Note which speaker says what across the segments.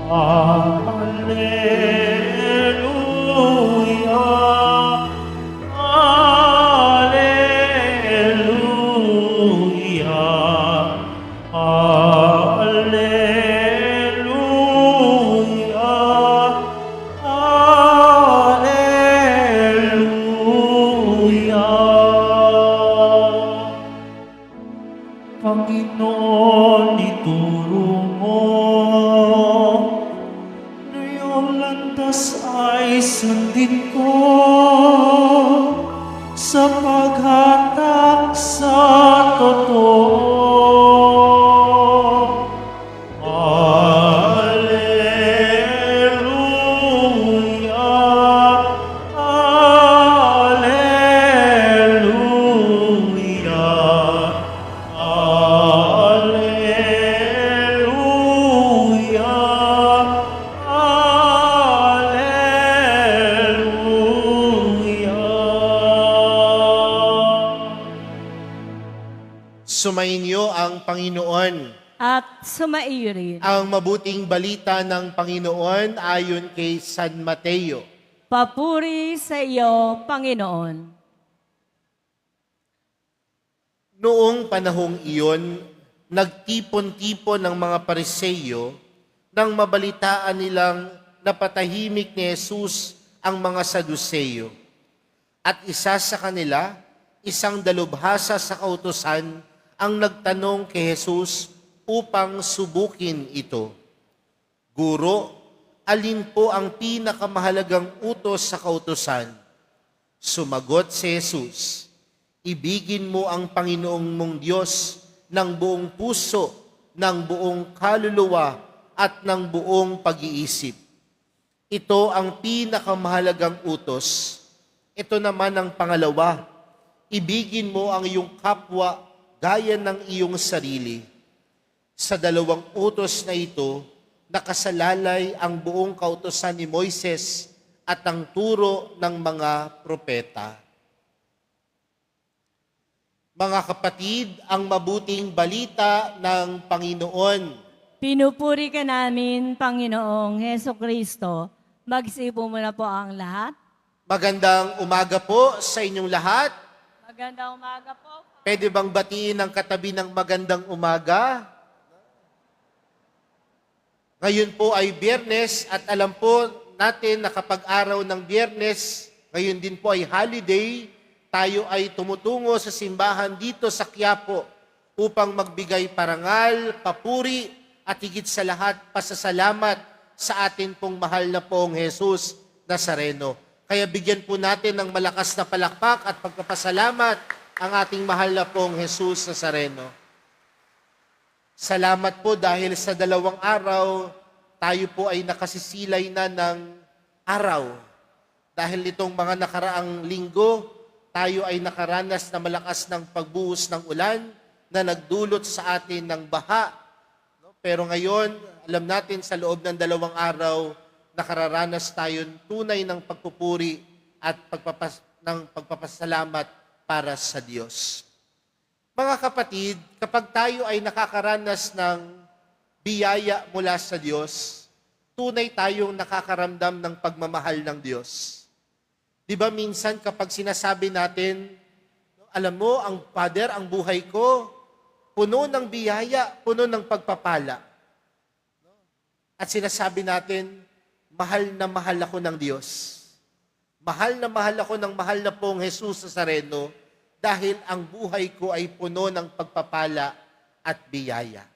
Speaker 1: Alleluia, Alleluia, Alleluia, Alleluia. Panginoon, ituro mo na iyong landas ay sundin ko sa paghatak sa totoo. Alleluia, Alleluia, Alleluia, Alleluia.
Speaker 2: Sumainyo ang Panginoon.
Speaker 3: At sumaiyo rin.
Speaker 2: Ang mabuting balita ng Panginoon ayon kay San Mateo.
Speaker 3: Papuri sa iyo, Panginoon.
Speaker 2: Noong panahong iyon, nagtipon-tipon ng mga Pariseyo nang mabalitaan nilang napatahimik ni Jesus ang mga Saduseyo. At isa sa kanila, isang dalubhasa sa kautusan, ang nagtanong kay Jesus upang subukin ito. Guro, alin po ang pinakamahalagang utos sa kautusan? Sumagot si Jesus, ibigin mo ang Panginoong mong Diyos ng buong puso, ng buong kaluluwa, at ng buong pag-iisip. Ito ang pinakamahalagang utos. Ito naman ang pangalawa, ibigin mo ang iyong kapwa gaya ng iyong sarili. Sa dalawang utos na ito, nakasalalay ang buong kautusan ni Moises at ang turo ng mga propeta. Mga kapatid, ang mabuting balita ng Panginoon.
Speaker 3: Pinupuri ka namin, Panginoong Heso Kristo. Magsipo mo na po ang lahat.
Speaker 2: Magandang umaga po sa inyong lahat.
Speaker 3: Magandang umaga po.
Speaker 2: Pwede bang batiin ang katabi ng magandang umaga? Ngayon po ay Biyernes at alam po natin na kapag araw ng Biyernes, ngayon din po ay holiday, tayo ay tumutungo sa simbahan dito sa Quiapo upang magbigay parangal, papuri at higit sa lahat pasasalamat sa atin pong mahal na pong Jesus Nazareno. Kaya bigyan po natin ng malakas na palakpak at pagpapasalamat ang ating mahal na pong Jesus Nazareno. Salamat po dahil sa 2 araw, tayo po ay nakasisilay na ng araw. Dahil itong mga nakaraang linggo, tayo ay nakaranas na malakas ng pagbuhos ng ulan na nagdulot sa atin ng baha. Pero ngayon, alam natin sa loob ng 2 araw, nakararanas tayo tunay ng pagpupuri at pagpapasalamat para sa Diyos. Mga kapatid, kapag tayo ay nakakaranas ng biyaya mula sa Diyos, tunay tayong nakakaramdam ng pagmamahal ng Diyos. Di ba minsan kapag sinasabi natin, alam mo, ang Father, ang buhay ko, puno ng biyaya, puno ng pagpapala. At sinasabi natin, mahal na mahal ako ng Diyos. Mahal na mahal na pong Jesus Nazareno, dahil ang buhay ko ay puno ng pagpapala at biyaya.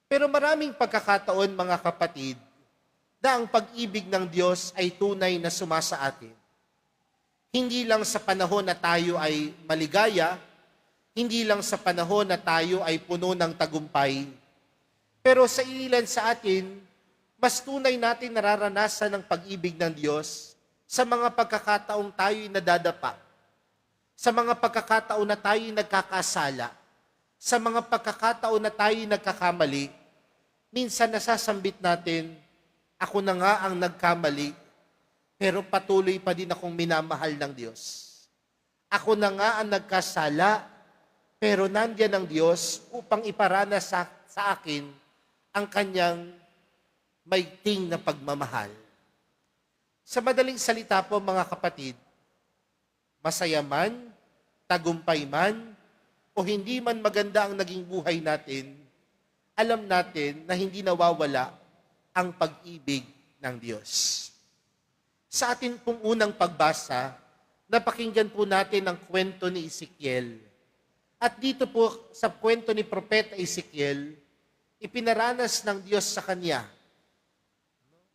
Speaker 2: Pero maraming pagkakataon, mga kapatid, na ang pag-ibig ng Diyos ay tunay na sumasa atin. Hindi lang sa panahon na tayo ay maligaya, hindi lang sa panahon na tayo ay puno ng tagumpay, pero sa ilan sa atin, mas tunay natin nararanasan ng pag-ibig ng Diyos sa mga pagkakataong tayo'y nadadapa, sa mga pagkakataon na tayo'y nagkakasala, sa mga pagkakataon na tayo'y nagkakamali. Minsan nasasambit natin, ako na nga ang nagkamali, pero patuloy pa din akong minamahal ng Diyos. Ako na nga ang nagkasala, pero nandiyan ang Diyos upang iparana sa akin ang kanyang maigting na pagmamahal. Sa madaling salita po mga kapatid, masaya man, tagumpay man, o hindi man maganda ang naging buhay natin, alam natin na hindi nawawala ang pag-ibig ng Diyos. Sa atin pong unang pagbasa, napakinggan po natin ang kwento ni Ezekiel. At dito po sa kwento ni Propeta Ezekiel, ipinaranas ng Diyos sa kanya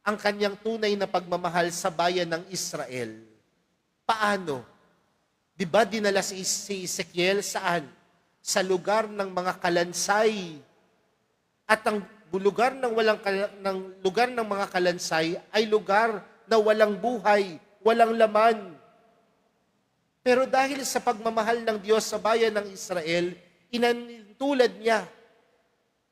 Speaker 2: ang kanyang tunay na pagmamahal sa bayan ng Israel. Paano? Di ba dinala si Ezekiel saan? Sa lugar ng mga kalansay. At ang lugar ng mga kalansay ay lugar na walang buhay, walang laman. Pero dahil sa pagmamahal ng Diyos sa bayan ng Israel, inanintulad niya.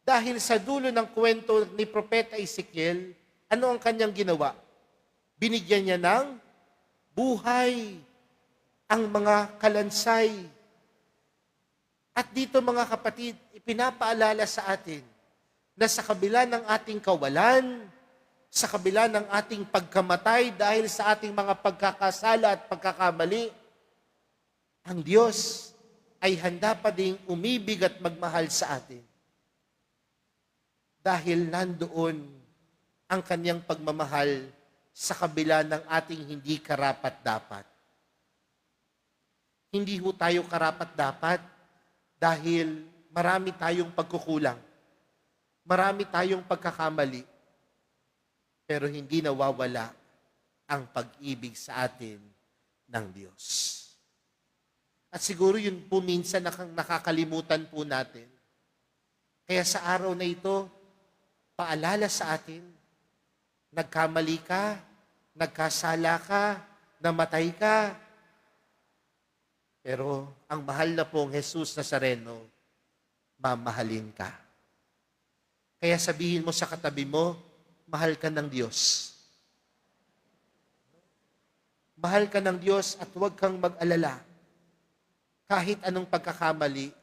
Speaker 2: Dahil sa dulo ng kwento ni Propeta Ezekiel, ano ang kanyang ginawa? Binigyan niya ng buhay ang mga kalansay. At dito mga kapatid, ipinapaalala sa atin na sa kabila ng ating kawalan, sa kabila ng ating pagkamatay dahil sa ating mga pagkakasala at pagkakamali, ang Diyos ay handa pa ding umibig at magmahal sa atin. Dahil nandoon ang kanyang pagmamahal sa kabila ng ating hindi karapat-dapat. Hindi ho tayo karapat-dapat dahil marami tayong pagkukulang. Marami tayong pagkakamali. Pero hindi nawawala ang pag-ibig sa atin ng Diyos. At siguro yun po minsan nakakalimutan po natin. Kaya sa araw na ito, paalala sa atin, nagkamali ka, nagkasala ka, namatay ka. Pero ang mahal na pong Jesus Nazareno, mamahalin ka. Kaya sabihin mo sa katabi mo, mahal ka ng Diyos. Mahal ka ng Diyos at huwag kang mag-alala. Kahit anong pagkakamali,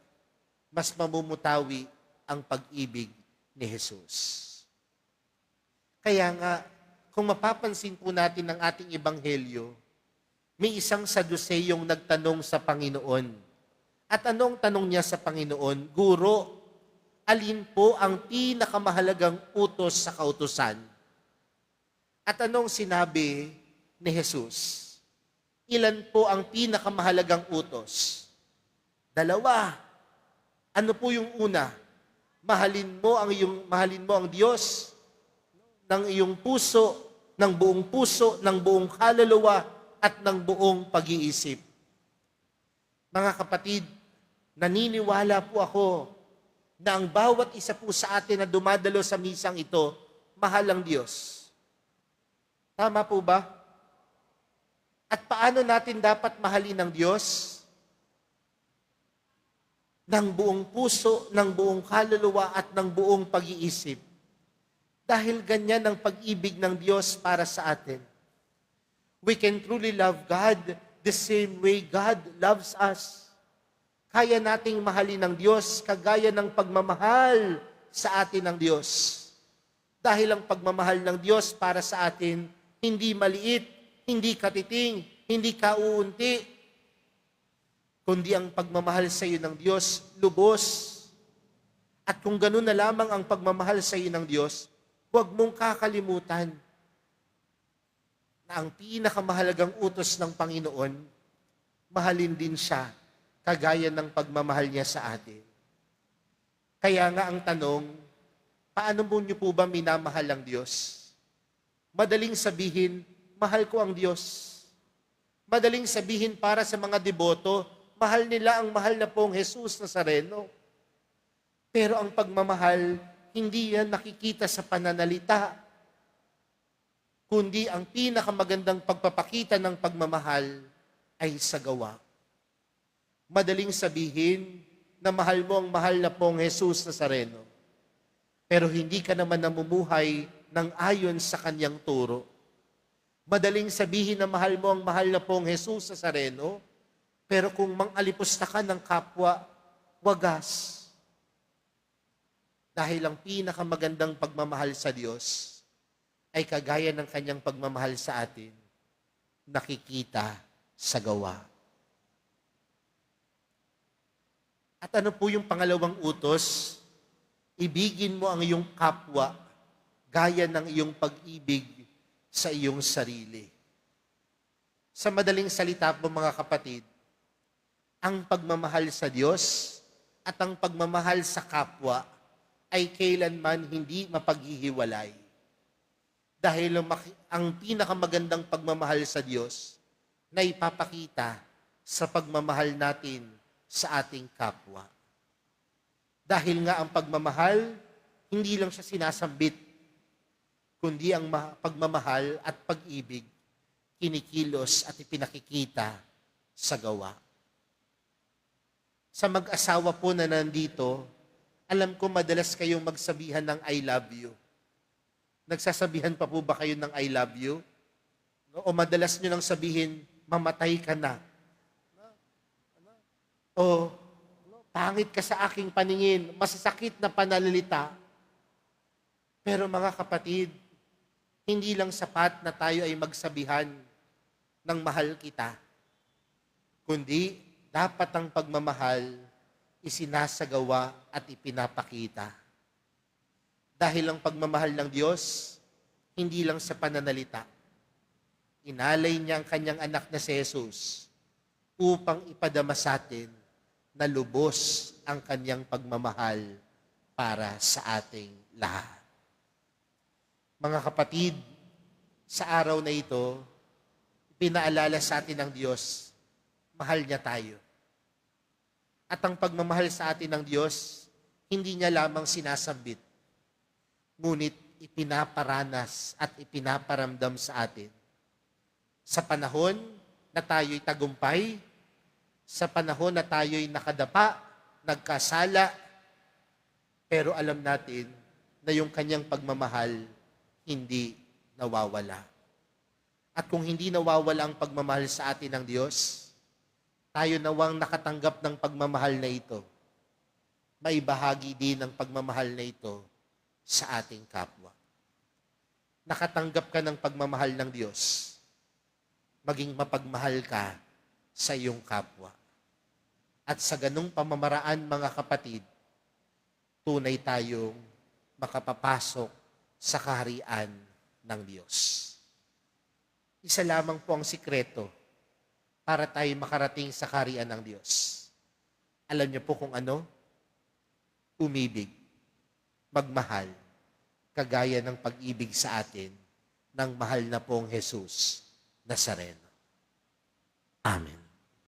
Speaker 2: mas mamumutawi ang pag-ibig ni Jesus. Kaya nga, kung mapapansin po natin ang ating ebanghelyo, may isang Saduseyong nagtanong sa Panginoon. At anong tanong niya sa Panginoon? Guro, alin po ang pinakamahalagang utos sa kautusan? At anong sinabi ni Jesus? Ilan po ang pinakamahalagang utos? 2. Ano po yung una? Mahalin mo ang Diyos ng iyong puso, ng buong kaluluwa, at ng buong pag-iisip. Mga kapatid, naniniwala po ako na ang bawat isa po sa atin na dumadalo sa misang ito, mahal ang Diyos. Tama po ba? At paano natin dapat mahalin ang Diyos? Ng buong puso, ng buong kaluluwa, at ng buong pag-iisip. Dahil ganyan ang pag-ibig ng Diyos para sa atin. We can truly love God the same way God loves us. Kaya nating mahalin ng Diyos kagaya ng pagmamahal sa atin ng Diyos. Dahil ang pagmamahal ng Diyos para sa atin, hindi maliit, hindi katiting, hindi kauunti, kundi ang pagmamahal sa iyo ng Diyos, lubos. At kung ganun na lamang ang pagmamahal sa iyo ng Diyos, huwag mong kakalimutan na ang pinakamahalagang utos ng Panginoon, mahalin din siya kagaya ng pagmamahal niya sa atin. Kaya nga ang tanong, paano mo niyo po ba minamahal ang Diyos? Madaling sabihin, mahal ko ang Diyos. Madaling sabihin para sa mga deboto, mahal nila ang mahal na pong Jesus Nazareno. Pero ang pagmamahal, hindi yan nakikita sa pananalita, kundi ang pinakamagandang pagpapakita ng pagmamahal ay sa gawa. Madaling sabihin na mahal mo ang mahal na pong Jesus Nazareno, pero hindi ka naman namumuhay ng ayon sa kanyang turo. Madaling sabihin na mahal mo ang mahal na pong Jesus Nazareno, pero kung mang-alipusta ka ng kapwa, wagas. Dahil ang pinakamagandang pagmamahal sa Diyos ay kagaya ng kanyang pagmamahal sa atin, nakikita sa gawa. At ano po yung pangalawang utos? Ibigin mo ang iyong kapwa gaya ng iyong pag-ibig sa iyong sarili. Sa madaling salita po mga kapatid, ang pagmamahal sa Diyos at ang pagmamahal sa kapwa ay kailanman hindi mapaghihiwalay. Dahil ang pinakamagandang pagmamahal sa Diyos na ipapakita sa pagmamahal natin sa ating kapwa. Dahil nga ang pagmamahal, hindi lang siya sinasambit, kundi ang pagmamahal at pag-ibig, kinikilos at ipinakikita sa gawa. Sa mag-asawa po na nandito, alam ko madalas kayong magsabihan ng I love you. Nagsasabihan pa po ba kayo ng I love you? O madalas nyo nang sabihin, mamatay ka na. O pangit ka sa aking paningin, masasakit na pananalita. Pero mga kapatid, hindi lang sapat na tayo ay magsabihan ng mahal kita, kundi dapat ang pagmamahal isinasagawa at ipinapakita. Dahil ang pagmamahal ng Diyos, hindi lang sa pananalita. Inalay niya ang kanyang anak na si Jesus upang ipadama sa atin na lubos ang kanyang pagmamahal para sa ating lahat. Mga kapatid, sa araw na ito, pinaalala sa atin ng Diyos, mahal niya tayo. At ang pagmamahal sa atin ng Diyos, hindi niya lamang sinasambit, ngunit ipinaparanas at ipinaparamdam sa atin. Sa panahon na tayo'y tagumpay, sa panahon na tayo'y nakadapa, nagkasala, pero alam natin na yung kanyang pagmamahal hindi nawawala. At kung hindi nawawala ang pagmamahal sa atin ng Diyos, tayo nawang nakatanggap ng pagmamahal na ito, maibahagi din ang pagmamahal na ito sa ating kapwa. Nakatanggap ka ng pagmamahal ng Diyos, maging mapagmahal ka sa iyong kapwa. At sa ganung pamamaraan, mga kapatid, tunay tayong makapapasok sa kaharian ng Diyos. Isa lamang po ang sikreto para tayo makarating sa kaharian ng Diyos. Alam niyo po kung ano? Umibig, magmahal, kagaya ng pag-ibig sa atin ng mahal na pong Jesus Nazareno. Amen.